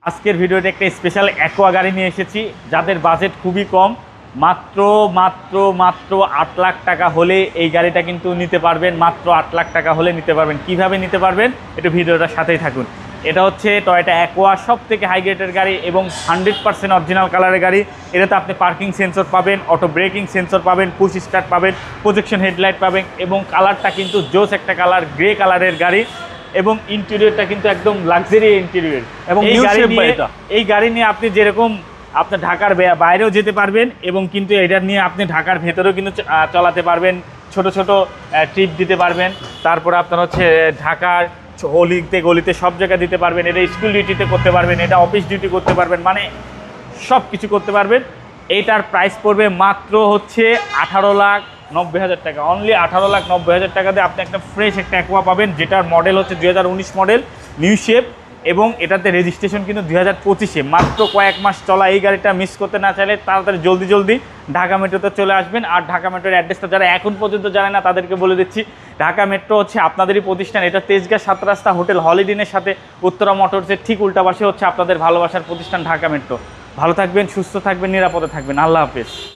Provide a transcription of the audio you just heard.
আজকের ভিডিওতে একটা স্পেশাল অ্যাকোয়া গাড়ি নিয়ে এসেছি যাদের বাজেট খুবই কম, মাত্র মাত্র মাত্র 8 লাখ টাকা হলে এই গাড়িটা কিন্তু নিতে পারবেন। মাত্র 8 লাখ টাকা হলে নিতে পারবেন। কিভাবে নিতে পারবেন একটু ভিডিওটার সাথেই থাকুন। এটা হচ্ছে টয়োটা অ্যাকোয়া, সব থেকে হাই গ্রেডের গাড়ি এবং 100% অরিজিনাল কালারের গাড়ি। এটাতে আপনি পার্কিং সেন্সর পাবেন, অটো ব্রেকিং সেন্সর পাবেন, পুশ স্টার্ট পাবেন, প্রজেকশন হেডলাইট পাবেন এবং কালারটা কিন্তু জোস একটা কালার, গ্রে কালারের গাড়ি এবং ইন্টেরিয়রটা কিন্তু একদম লাক্সারি ইন্টেরিয়র। এবং এই গাড়ি নিয়ে আপনি যেরকম আপনার ঢাকার বাইরেও যেতে পারবেন এবং কিন্তু এটা নিয়ে আপনি ঢাকার ভেতরেও কিন্তু চালাতে পারবেন, ছোট ছোট ট্রিপ দিতে পারবেন। তারপরে আপনার হচ্ছে ঢাকার অলিতে গলিতে সব জায়গায় দিতে পারবেন। এটা স্কুল ডিউটিতে করতে পারবেন, এটা অফিস ডিউটি করতে পারবেন, মানে সব কিছু করতে পারবেন। এইটার প্রাইস পড়বে মাত্র হচ্ছে 18,90,000 টাকা। অনলি 18,90,000 টাকা দিয়ে আপনি একটা ফ্রেশ একটা অ্যাকোয়া পাবেন, যেটার মডেল হচ্ছে 2019 মডেল, নিউ শেপ এবং এটাতে রেজিস্ট্রেশন কিন্তু 2025-এ। মাত্র কয়েক মাস চলা এই গাড়িটা মিস করতে না চাইলে তাড়াতাড়ি জলদি ঢাকা মেট্রোতে চলে আসবেন। আর ঢাকা মেট্রোর অ্যাড্রেসটা যারা এখন পর্যন্ত জানে না তাদেরকে বলে দিচ্ছি, ঢাকা মেট্রো হচ্ছে আপনাদেরই প্রতিষ্ঠান। এটা তেজগাঁ 7 রাস্তা হোটেল হলিডেনের সাথে উত্তরা মোটরসের ঠিক উল্টা পাশে হচ্ছে আপনাদের ভালোবাসার প্রতিষ্ঠান ঢাকা মেট্রো। ভালো থাকবেন, সুস্থ থাকবেন, নিরাপদে থাকবেন। আল্লাহ হাফেজ।